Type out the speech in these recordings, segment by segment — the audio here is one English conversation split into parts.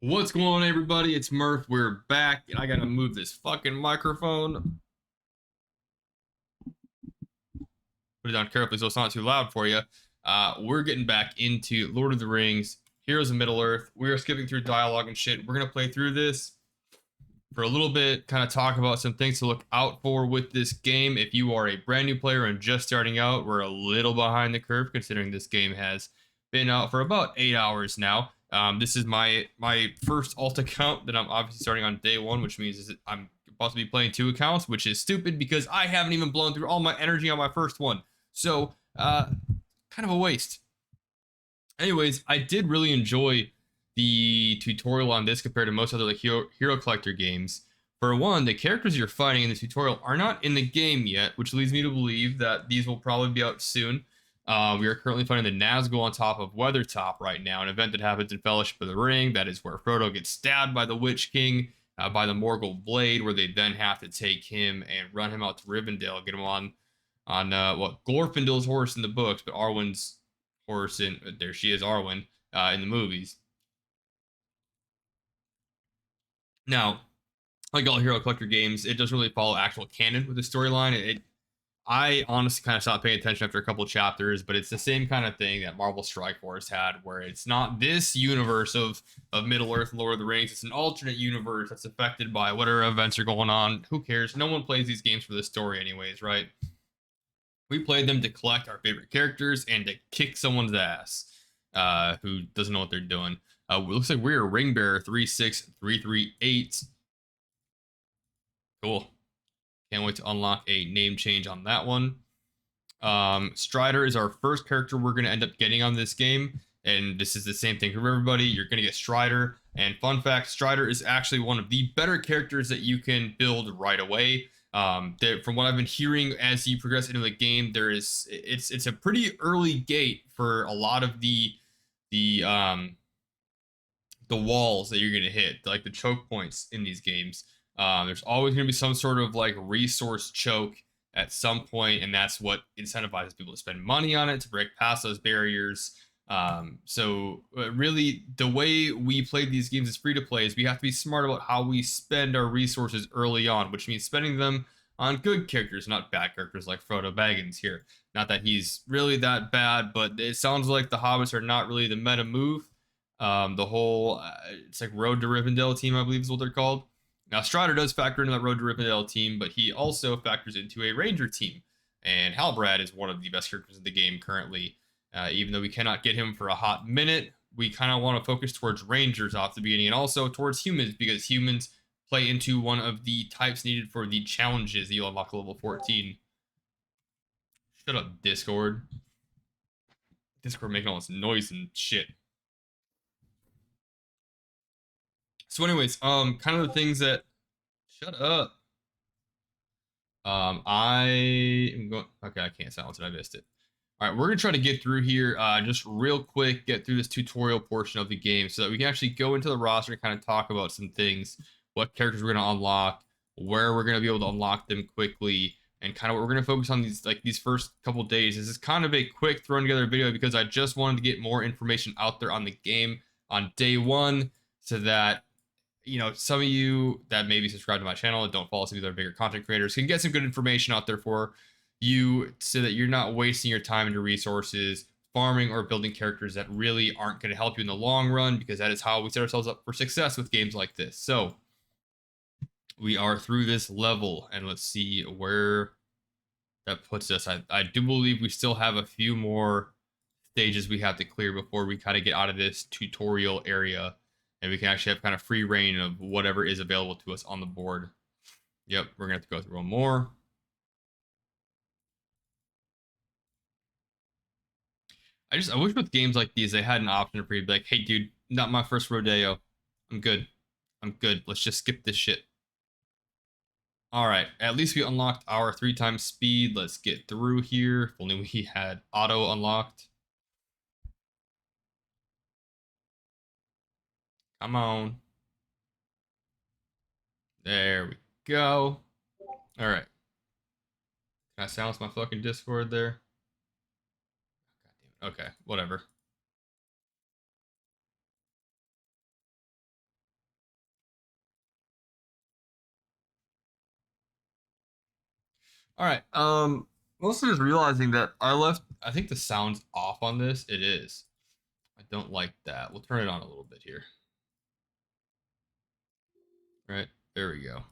What's going on, everybody? It's Murph. We're back, and I gotta move this fucking microphone. Put it down carefully so it's not too loud for you. We're getting back into Lord of the Rings, Heroes of Middle Earth. We are skipping through dialogue and shit. We're gonna play through this for a little bit, kind of talk about some things to look out for with this game. If you are a brand new player and just starting out, we're a little behind the curve considering this game has been out for about 8 hours now. This is my first alt account that I'm obviously starting on day one, which means I'm about to be playing two accounts, which is stupid because I haven't even blown through all my energy on my first one. So, kind of a waste. Anyways, I did really enjoy the tutorial on this compared to most other like hero collector games. For one, the characters you're fighting in the tutorial are not in the game yet, which leads me to believe that these will probably be out soon. We are currently fighting the Nazgul on top of Weathertop right now, an event that happens in Fellowship of the Ring. That is where Frodo gets stabbed by the Witch King, by the Morgul Blade, where they then have to take him and run him out to Rivendell, get him on what Glorfindel's horse in the books, but Arwen's horse in there she is, Arwen, in the movies. Now, like all hero collector games, it doesn't really follow actual canon with the storyline. I honestly kind of stopped paying attention after a couple of chapters, but it's the same kind of thing that Marvel Strike Force had, where it's not this universe of Middle Earth and Lord of the Rings. It's an alternate universe that's affected by whatever events are going on. Who cares? No one plays these games for the story, anyways, right? We played them to collect our favorite characters and to kick someone's ass who doesn't know what they're doing. It looks like we're ring bearer 36338. Cool. Can't wait to unlock a name change on that one. Strider is our first character we're going to end up getting on this game. And this is the same thing for everybody. You're going to get Strider. And fun fact, Strider is actually one of the better characters that you can build right away. From what I've been hearing as you progress into the game, it's a pretty early gate for a lot of the walls that you're gonna hit, like the choke points in these games. There's always gonna be some sort of like resource choke at some point, and that's what incentivizes people to spend money on it to break past those barriers. Really, the way we play these games as free to play is we have to be smart about how we spend our resources early on, which means spending them on good characters, not bad characters like Frodo Baggins here. Not that he's really that bad, but it sounds like the hobbits are not really the meta move. The whole it's like Road to Rivendell team, I believe is what they're called. Now Strider does factor into that Road to Rivendell team, but he also factors into a Ranger team. And Halbrad is one of the best characters in the game currently. Even though we cannot get him for a hot minute, we kind of want to focus towards Rangers off the beginning and also towards humans because humans play into one of the types needed for the challenges that you'll unlock at level 14. Shut up, Discord. Discord making all this noise and shit. So, anyways, kind of the things that. Shut up. I am going. Okay, I can't silence it. I missed it. All right, we're gonna try to get through here, just real quick, get through this tutorial portion of the game, so that we can actually go into the roster and kind of talk about some things, what characters we're gonna unlock, where we're gonna be able to unlock them quickly, and kind of what we're gonna focus on these first couple days. This is kind of a quick thrown together video because I just wanted to get more information out there on the game on day one, so that some of you that maybe subscribe to my channel and don't follow some of the other bigger content creators can get some good information out there for you so that you're not wasting your time and your resources farming or building characters that really aren't going to help you in the long run, because that is how we set ourselves up for success with games like this. So we are through this level, and let's see where that puts us. I do believe we still have a few more stages we have to clear before we kind of get out of this tutorial area and we can actually have kind of free reign of whatever is available to us on the board. Yep, we're gonna have to go through one more. I wish with games like these they had an option for you to be like, hey dude, not my first rodeo. I'm good. I'm good. Let's just skip this shit. All right, at least we unlocked our 3 times speed. Let's get through here. If only we had auto unlocked. Come on. There we go. All right. Can I silence my fucking Discord there? God damn it. Okay, whatever. All right. Mostly just realizing that I left. I think the sound's off on this. It is. I don't like that. We'll turn it on a little bit here. Right there we go.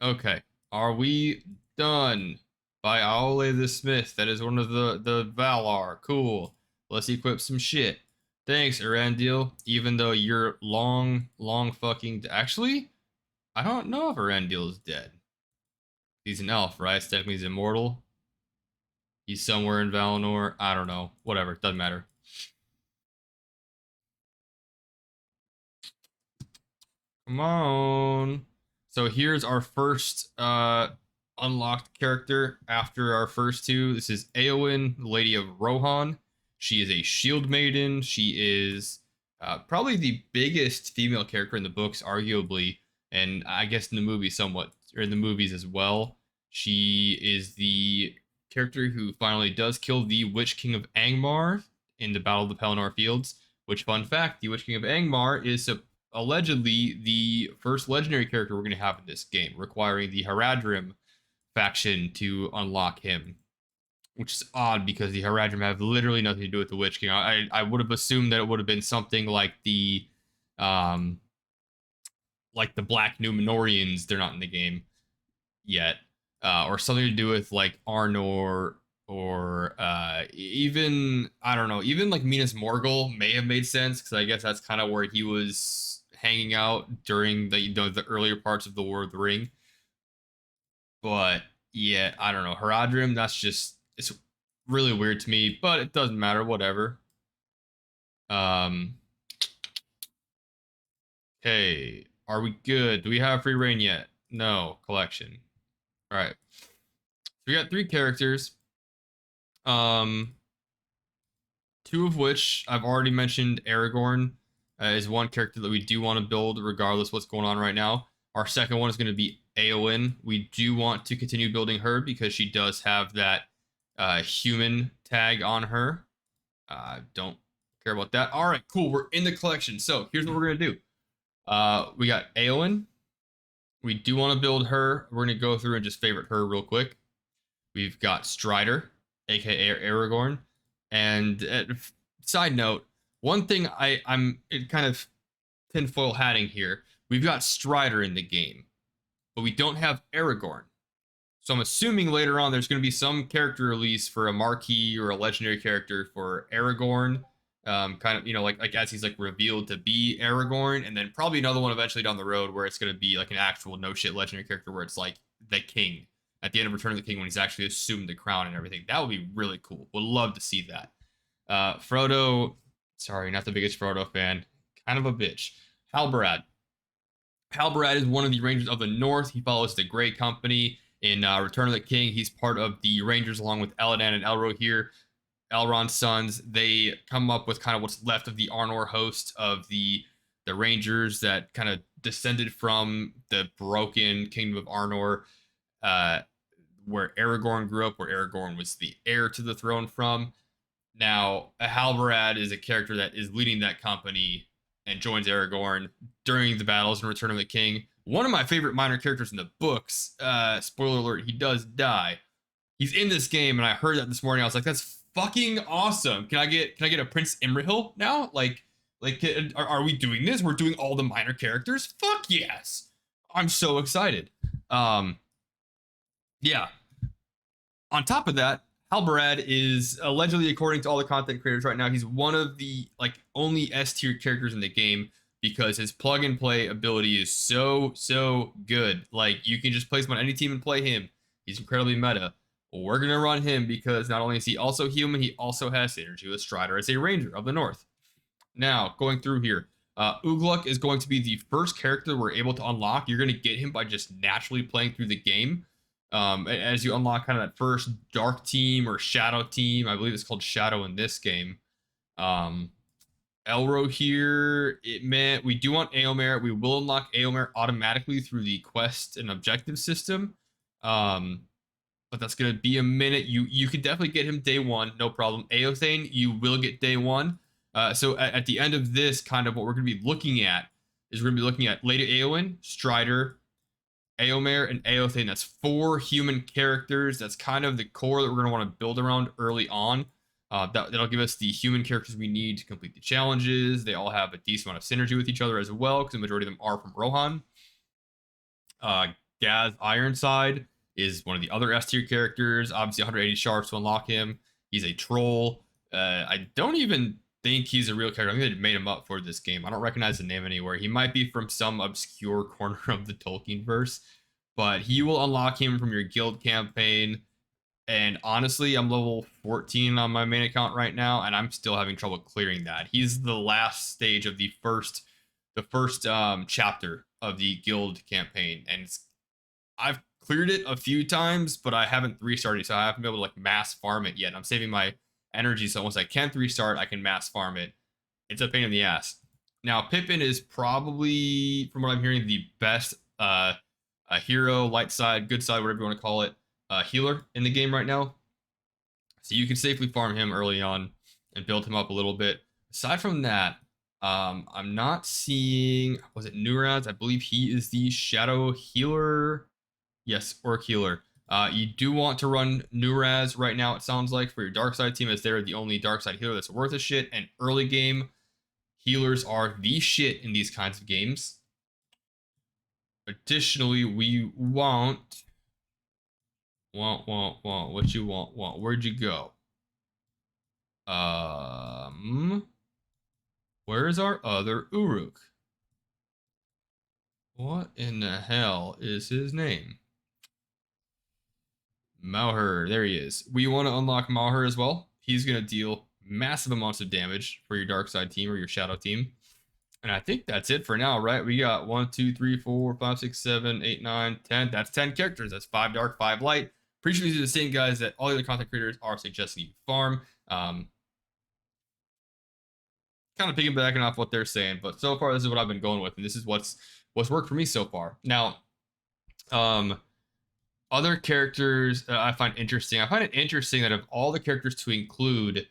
Okay. Are we done? By Aole the Smith. That is one of the Valar. Cool. Let's equip some shit. Thanks, Erendil. Even though you're long fucking. Actually, I don't know if Erendil is dead. He's an elf, right? So technically he's immortal. He's somewhere in Valinor. I don't know. Whatever. Doesn't matter. Come on. So here's our first unlocked character after our first two. This is Eowyn, the Lady of Rohan. She is a shield maiden. She is probably the biggest female character in the books, arguably, and I guess in the movie somewhat, or in the movies as well. She is the character who finally does kill the Witch King of Angmar in the Battle of the Pelennor Fields. Which, fun fact, the Witch King of Angmar is allegedly the first legendary character we're going to have in this game, requiring the Haradrim faction to unlock him, which is odd because the Haradrim have literally nothing to do with the Witch King. I would have assumed that it would have been something um like the Black Numenorians. They're not in the game yet, or something to do with like Arnor, or even I don't know, even like Minas Morgul may have made sense because I guess that's kind of where he was hanging out during the earlier parts of the War of the Ring. But yeah, I don't know, Haradrim. That's just it's really weird to me, but it doesn't matter. Whatever. Um. Okay, are we good? Do we have free reign yet? No collection. All right. So we got three characters. Um, two of which I've already mentioned. Aragorn is one character that we do want to build, regardless what's going on right now. Our second one is going to be Eowyn. We do want to continue building her because she does have that human tag on her. Don't care about that. All right, cool. We're in the collection. So here's what we're going to do. We got Eowyn. We do want to build her. We're going to go through and just favorite her real quick. We've got Strider, aka Aragorn. And side note, one thing I'm kind of tinfoil hatting here. We've got Strider in the game, but we don't have Aragorn. So I'm assuming later on there's going to be some character release for a marquee or a legendary character for Aragorn. Kind of, like as he's like revealed to be Aragorn, and then probably another one eventually down the road where it's going to be like an actual no shit legendary character where it's like the king at the end of Return of the King when he's actually assumed the crown and everything. That would be really cool. Would love to see that. Frodo, sorry, not the biggest Frodo fan. Kind of a bitch. Halbarad. Halbarad is one of the Rangers of the North. He follows the Grey Company in Return of the King. He's part of the Rangers along with Elladan and Elro here. Elrond's sons. They come up with kind of what's left of the Arnor host of the Rangers that kind of descended from the broken kingdom of Arnor, where Aragorn grew up, where Aragorn was the heir to the throne from. Now, Halbarad is a character that is leading that company and joins Aragorn during the battles in Return of the King. One of my favorite minor characters in the books. Spoiler alert: he does die. He's in this game, and I heard that this morning. I was like, "That's fucking awesome! Can I get a Prince Imrahil now? Are we doing this? We're doing all the minor characters? Fuck yes! I'm so excited. Um, yeah. On top of that, Halbarad is allegedly, according to all the content creators right now, he's one of the like only S tier characters in the game because his plug and play ability is so good. Like you can just place him on any team and play him. He's incredibly meta. We're gonna run him because not only is he also human, he also has synergy with Strider as a Ranger of the North. Now, going through here, Ugluk is going to be the first character we're able to unlock. You're going to get him by just naturally playing through the game. As you unlock kind of that first dark team or shadow team. I believe it's called shadow in this game. Elro here, it meant we do want Eomer. We will unlock Eomer automatically through the quest and objective system. But that's going to be a minute. You could definitely get him day one, no problem. Eothane, you will get day one. So at the end of this, kind of what we're going to be looking at is we're going to be looking at Lady Eowyn, Strider, Eomer, and Eothane. That's 4 human characters. That's kind of the core that we're going to want to build around early on. That'll give us the human characters we need to complete the challenges. They all have a decent amount of synergy with each other as well, because the majority of them are from Rohan. Gaz Ironside is one of the other S tier characters. Obviously, 180 shards to unlock him. He's a troll. I don't even think he's a real character. I think they made him up for this game. I don't recognize the name anywhere. He might be from some obscure corner of the Tolkien verse, but he will unlock him from your guild campaign. And honestly, I'm level 14 on my main account right now, and I'm still having trouble clearing that. He's the last stage of the first chapter of the guild campaign, and I've cleared it a few times, but I haven't restarted, so I haven't been able to like mass farm it yet. I'm saving my energy, so once I can restart, I can mass farm it. It's a pain in the ass. Now, Pippin is probably, from what I'm hearing, the best hero, light side, good side, whatever you want to call it, healer in the game right now. So you can safely farm him early on and build him up a little bit. Aside from that, I'm not seeing, was it Nuraz? I believe he is the shadow healer. Yes, orc healer. You do want to run Nuraz right now, it sounds like, for your dark side team, as they're the only dark side healer that's worth a shit. And early game healers are the shit in these kinds of games. Additionally, we want what you want. Where'd you go? Where's our other Uruk? What in the hell is his name? Mauher, there he is. We want to unlock Mauher as well. He's going to deal massive amounts of damage for your dark side team or your shadow team. And I think that's it for now, right? We got 1, 2, 3, 4, 5, 6, 7, 8, 9, 10. That's 10 characters. That's 5 dark, 5 light. Pretty sure these are the same guys that all the other content creators are suggesting you farm. Kind of piggybacking off what they're saying, but so far this is what I've been going with, and this is what's worked for me so far. Now, other characters I find interesting. I find it interesting that of all the characters to include,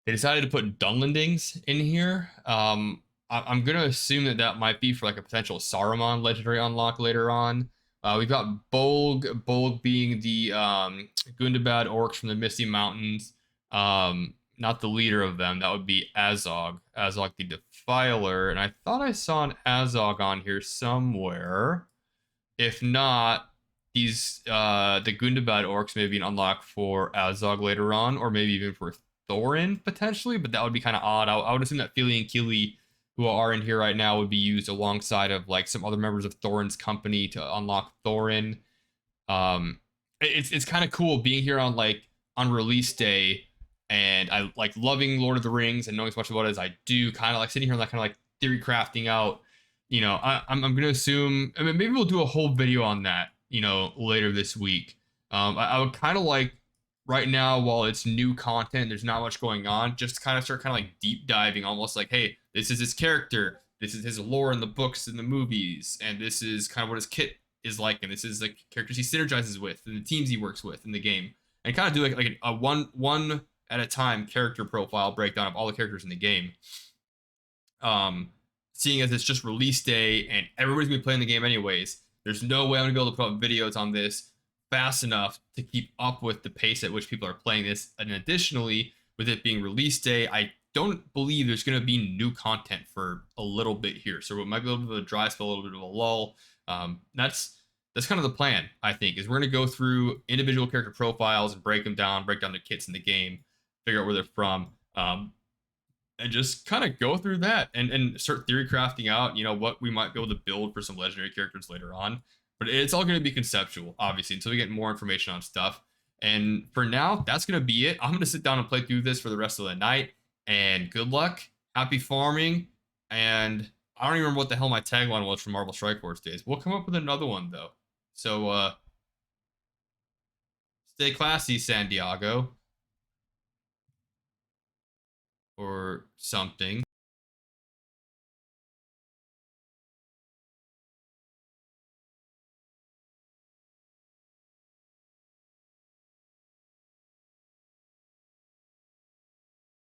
they decided to put Dunlendings in here. I'm gonna assume that that might be for like a potential Saruman legendary unlock later on. We've got Bolg being the Gundabad orcs from the Misty Mountains. Not the leader of them. That would be Azog the Defiler. And I thought I saw an Azog on here somewhere. If not, these the Gundabad orcs may be an unlock for Azog later on, or maybe even for Thorin potentially. But that would be kind of odd. I would assume that Fili and Kili, who are in here right now, would be used alongside of like some other members of Thorin's company to unlock Thorin. It's kind of cool being here on release day, and I like loving Lord of the Rings and knowing as much about it as I do. Kind of like sitting here and like kind of like theory crafting out. You know, I'm gonna assume. I mean, maybe we'll do a whole video on that. You know, later this week. I would kind of like right now, while it's new content, there's not much going on, just kind of start kind of like deep diving, almost like, hey, this is his character, this is his lore in the books and the movies, and this is kind of what his kit is like, and this is the characters he synergizes with and the teams he works with in the game, and kind of do like a one at a time character profile breakdown of all the characters in the game. Seeing as it's just release day and everybody's gonna be playing the game anyways, there's no way I'm gonna be able to put up videos on this fast enough to keep up with the pace at which people are playing this. And additionally, with it being release day, I don't believe there's going to be new content for a little bit here. So it might be a little bit of a dry spell, a little bit of a lull. That's kind of the plan, I think, is we're going to go through individual character profiles and break down their kits in the game, figure out where they're from, and just kind of go through that and start theory crafting out, you know, what we might be able to build for some legendary characters later on. But it's all going to be conceptual, obviously, until we get more information on stuff. And for now, that's going to be it. I'm going to sit down and play through this for the rest of the night. And good luck. Happy farming. And I don't even remember what the hell my tagline was from Marvel Strike Force days. We'll come up with another one, though. So, stay classy, San Diego. Or something.